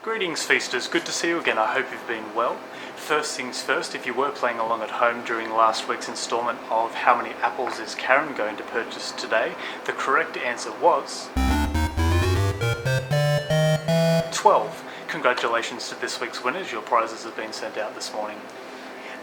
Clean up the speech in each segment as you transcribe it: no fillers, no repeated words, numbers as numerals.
Greetings Feasters, good to see you again. I hope you've been well. First things first, if you were playing along at home during last week's instalment of How Many Apples is Karen Going to Purchase Today, the correct answer was 12. Congratulations to this week's winners, your prizes have been sent out this morning.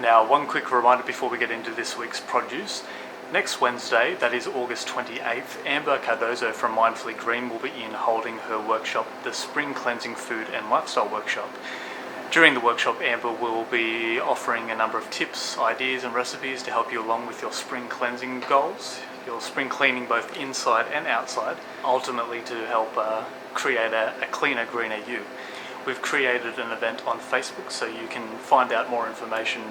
Now, one quick reminder before we get into this week's produce. Next Wednesday, that is August 28th, Amber Cardozo from Mindfully Green will be in holding her workshop, the Spring Cleansing Food and Lifestyle Workshop. During the workshop, Amber will be offering a number of tips, ideas and recipes to help you along with your spring cleansing goals, your spring cleaning both inside and outside, ultimately to help create a cleaner, greener you. We've created an event on Facebook so you can find out more information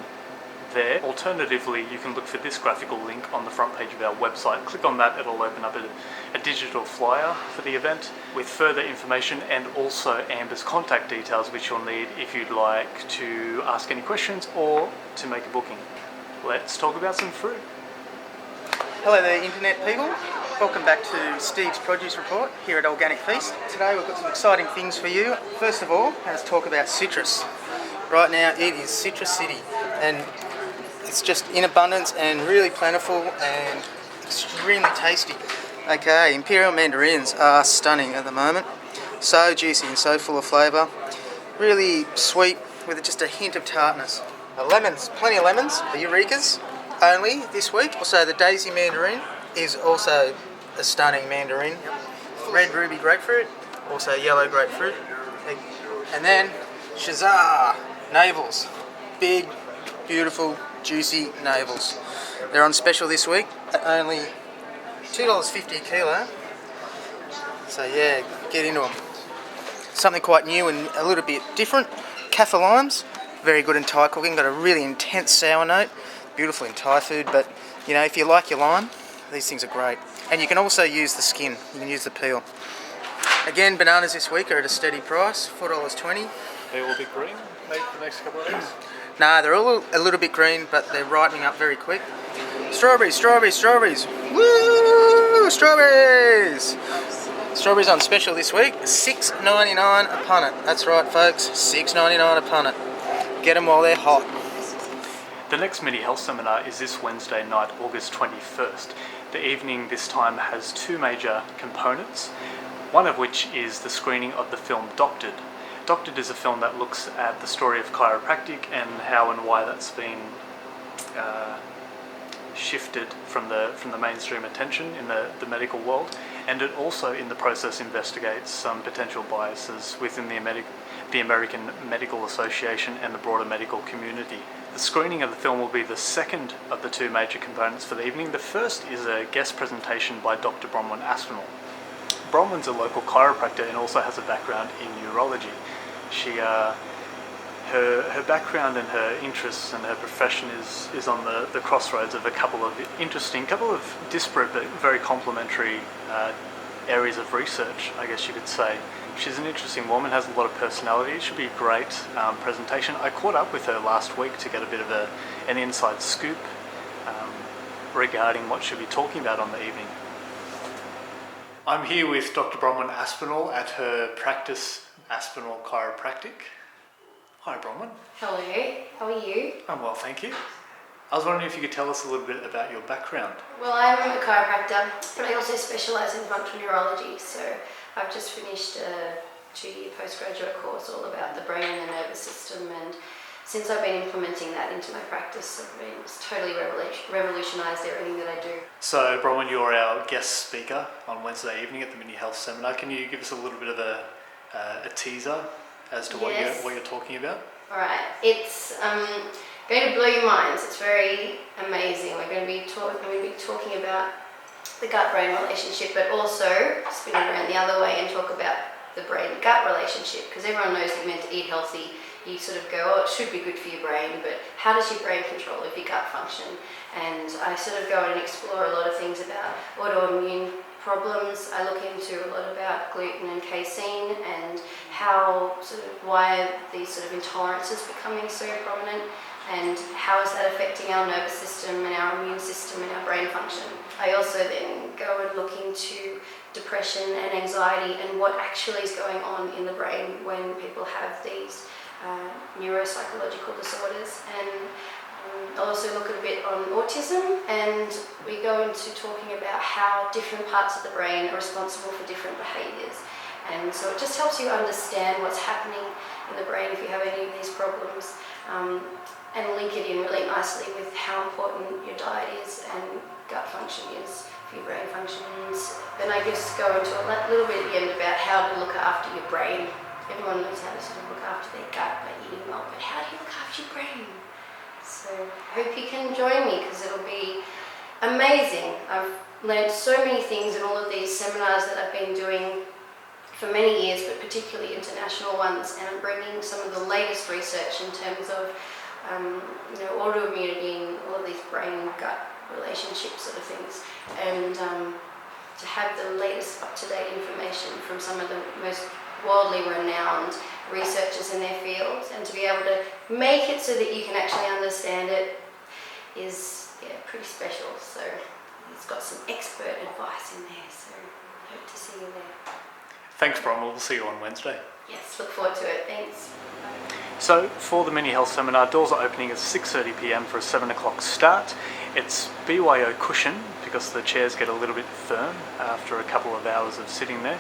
there. Alternatively, you can look for this graphical link on the front page of our website. Click on that, it'll open up a digital flyer for the event with further information and also Amber's contact details, which you'll need if you'd like to ask any questions or to make a booking. Let's talk about some fruit. Hello there, internet people. Welcome back to Steve's Produce Report here at OrganicFeast. Today we've got some exciting things for you. First of all, let's talk about citrus. Right now it is Citrus City and it's just in abundance and really plentiful and extremely tasty. Okay, Imperial mandarins are stunning at the moment. So juicy and so full of flavour. Really sweet with just a hint of tartness. Lemons, plenty of lemons. The Eurekas only this week. Also the Daisy mandarin is also a stunning mandarin. Red ruby grapefruit, also yellow grapefruit. And then Shazar navels. Big, beautiful, juicy navels. They're on special this week at only $2.50 a kilo. So yeah, get into them. Something quite new and a little bit different. Kaffir limes, very good in Thai cooking. Got a really intense sour note. Beautiful in Thai food, but you know, if you like your lime, these things are great. And you can also use the skin. You can use the peel. Again, bananas this week are at a steady price, $4.20. They will be green, maybe for the next couple of days. Nah, they're all a little bit green, but they're ripening up very quick. Strawberries, strawberries, strawberries. Woo! Strawberries! Strawberries on special this week, $6.99 a punnet. That's right, folks, $6.99 a punnet. Get them while they're hot. The next mini health seminar is this Wednesday night, August 21st. The evening this time has two major components, one of which is the screening of the film Doctored. Doctored is a film that looks at the story of chiropractic and how and why that's been shifted from the mainstream attention in the medical world, and it also in the process investigates some potential biases within the American Medical Association and the broader medical community. The screening of the film will be the second of the two major components for the evening. The first is a guest presentation by Dr. Bronwyn Aspinall. Bronwyn's a local chiropractor and also has a background in neurology. Her background and her interests and her profession is on the crossroads of a couple of disparate but very complementary areas of research, I guess you could say. She's an interesting woman, has a lot of personality. It should be a great presentation. I caught up with her last week to get a bit of an inside scoop regarding what she'll be talking about on the evening. I'm here with Dr. Bronwyn Aspinall at her practice, Aspinall Chiropractic. Hi Bronwyn. Hello, how are you? I'm well, thank you. I was wondering if you could tell us a little bit about your background. Well, I'm a chiropractor, but I also specialise in functional neurology, so I've just finished a 2-year postgraduate course all about the brain and the nervous system, and since I've been implementing that into my practice, it's totally revolutionised everything that I do. So Bronwyn, you're our guest speaker on Wednesday evening at the Mini Health Seminar. Can you give us a little bit of a teaser as to what you're talking about? Alright, it's going to blow your minds. It's very amazing. We're going to be talking about the gut-brain relationship, but also spin it around the other way and talk about the brain-gut relationship, because everyone knows you're meant to eat healthy. You sort of go, oh, it should be good for your brain, but how does your brain control your gut function? And I sort of go and explore a lot of things about autoimmune problems. I look into a lot about gluten and casein and why these sort of intolerances are becoming so prominent, and how is that affecting our nervous system and our immune system and our brain function. I also then go and look into depression and anxiety and what actually is going on in the brain when people have these neuropsychological disorders. And I'll also look a bit on autism, and we go into talking about how different parts of the brain are responsible for different behaviours. And so it just helps you understand what's happening in the brain if you have any of these problems, and link it in really nicely with how important your diet is and gut function is for your brain functions. Then I just go into a little bit at the end about how to look after your brain. Everyone knows how to sort of look after their gut by eating well, but how do you look after your brain? So I hope you can join me, because it'll be amazing. I've learned so many things in all of these seminars that I've been doing for many years, but particularly international ones, and I'm bringing some of the latest research in terms of autoimmunity and all of these brain-gut relationship sort of things, and to have the latest up-to-date information from some of the most worldly renowned researchers in their fields, and to be able to make it so that you can actually understand it is pretty special. So it's got some expert advice in there, so hope to see you there. Thanks, Bronwyn. We'll see you on Wednesday. Yes, look forward to it. Thanks. So, for the mini health seminar, doors are opening at 6:30 p.m. for a 7 o'clock start. It's BYO cushion because the chairs get a little bit firm after a couple of hours of sitting there.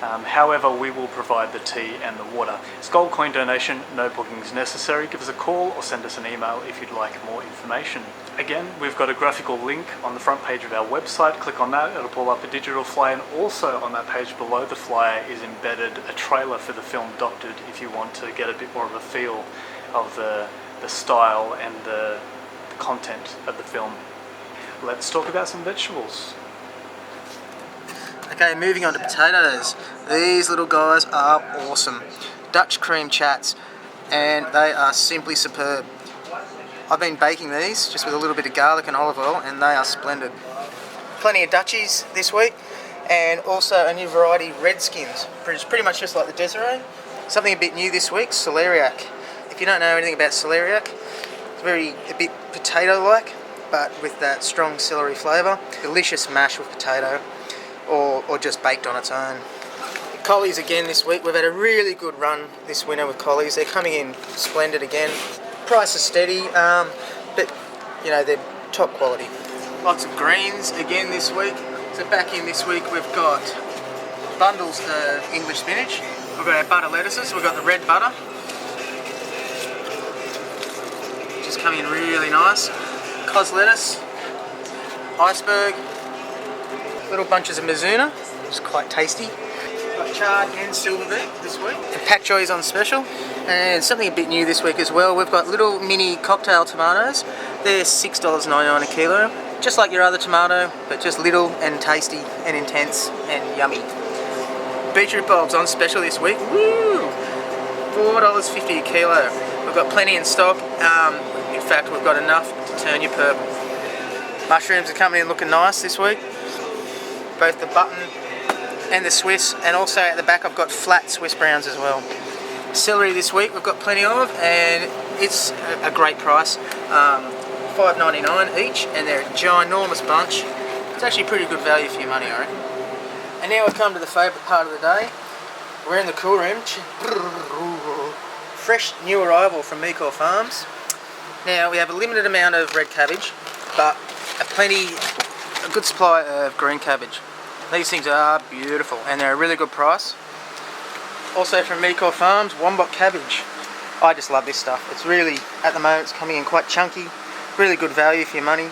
However, we will provide the tea and the water. It's gold coin donation, no bookings necessary. Give us a call or send us an email if you'd like more information. Again, we've got a graphical link on the front page of our website. Click on that, it'll pull up a digital flyer, and also on that page below the flyer is embedded a trailer for the film Doctored if you want to get a bit more of a feel of the style and the content of the film. Let's talk about some vegetables. Okay, moving on to potatoes. These little guys are awesome. Dutch cream chats, and they are simply superb. I've been baking these just with a little bit of garlic and olive oil, and they are splendid. Plenty of Dutchies this week, and also a new variety, Redskins, pretty much just like the Desiree. Something a bit new this week, celeriac. If you don't know anything about celeriac, it's a bit potato-like, but with that strong celery flavour. Delicious mash with potato, or just baked on its own. Collies again this week. We've had a really good run this winter with collies. They're coming in splendid again. Price is steady, but they're top quality. Lots of greens again this week. So back in this week we've got bundles of English spinach. We've got our butter lettuces. We've got the red butter, just coming in really nice. Cos lettuce, iceberg, little bunches of mizuna, which is quite tasty. Got chard and silver beet this week. The pak choi is on special, and something a bit new this week as well. We've got little mini cocktail tomatoes. They're $6.99 a kilo, just like your other tomato, but just little and tasty and intense and yummy. Beetroot bulbs on special this week. Woo! $4.50 a kilo. We've got plenty in stock. In fact, we've got enough to turn you purple. Mushrooms are coming in looking nice this week. Both the button and the Swiss, and also at the back I've got flat Swiss browns as well. Celery this week we've got plenty of, and it's a great price, $5.99 each, and they're a ginormous bunch. It's actually pretty good value for your money, I reckon. And now we've come to the favourite part of the day. We're in the cool room. Fresh new arrival from Meecore Farms. Now we have a limited amount of red cabbage, but a good supply of green cabbage. These things are beautiful, and they're a really good price. Also from Meecore Farms, Wombok cabbage. I just love this stuff. It's really, at the moment, it's coming in quite chunky. Really good value for your money.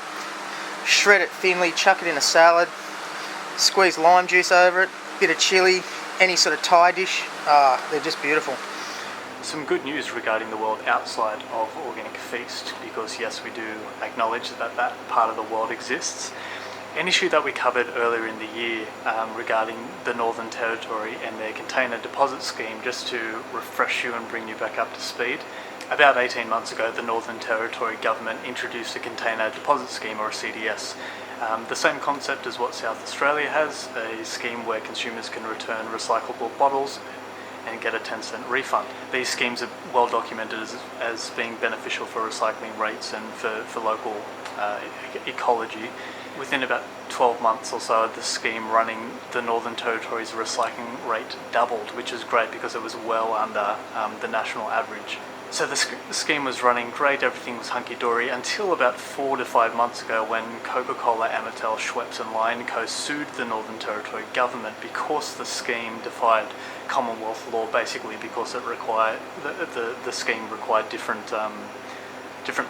Shred it thinly, chuck it in a salad, squeeze lime juice over it, bit of chilli, any sort of Thai dish. They're just beautiful. Some good news regarding the world outside of OrganicFeast, because yes, we do acknowledge that that part of the world exists. An issue that we covered earlier in the year regarding the Northern Territory and their container deposit scheme, just to refresh you and bring you back up to speed. About 18 months ago, the Northern Territory government introduced a container deposit scheme, or a CDS. The same concept as what South Australia has, a scheme where consumers can return recyclable bottles and get a 10-cent refund. These schemes are well documented as being beneficial for recycling rates and for local ecology. within about 12 months or so of the scheme running, the Northern Territory's recycling rate doubled, which is great because it was well under the national average. So the scheme was running great, everything was hunky-dory until about 4 to 5 months ago when Coca-Cola, Amatil, Schweppes and Lion Co sued the Northern Territory government because the scheme defied Commonwealth law, basically because it required, the scheme required different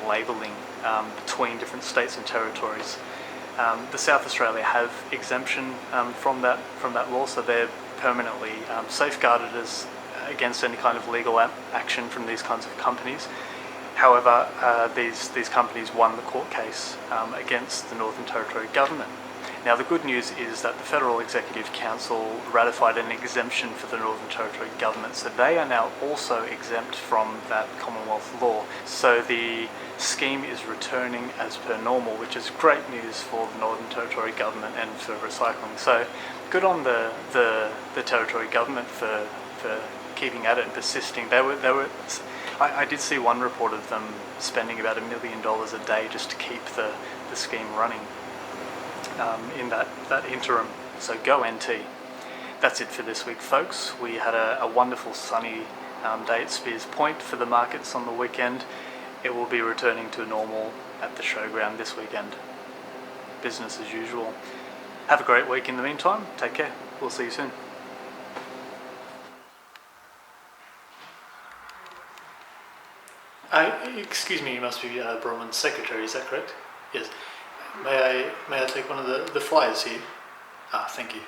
labelling between different states and territories. The South Australia have exemption from that law, so they're permanently safeguarded against any kind of legal action from these kinds of companies. However, these companies won the court case against the Northern Territory government. Now, the good news is that the Federal Executive Council ratified an exemption for the Northern Territory government, so they are now also exempt from that Commonwealth law. So the scheme is returning as per normal, which is great news for the Northern Territory government and for recycling. So good on the Territory government for keeping at it and persisting. I did see one report of them spending about $1 million a day just to keep the scheme running in that interim. So go NT. That's it for this week, folks. We had a wonderful sunny day at Spears Point for the markets on the weekend. It will be returning to normal at the showground this weekend. Business as usual. Have a great week in the meantime. Take care. We'll see you soon. Excuse me, you must be Bronwyn's secretary, is that correct? Yes. May I take one of the flyers here? Thank you.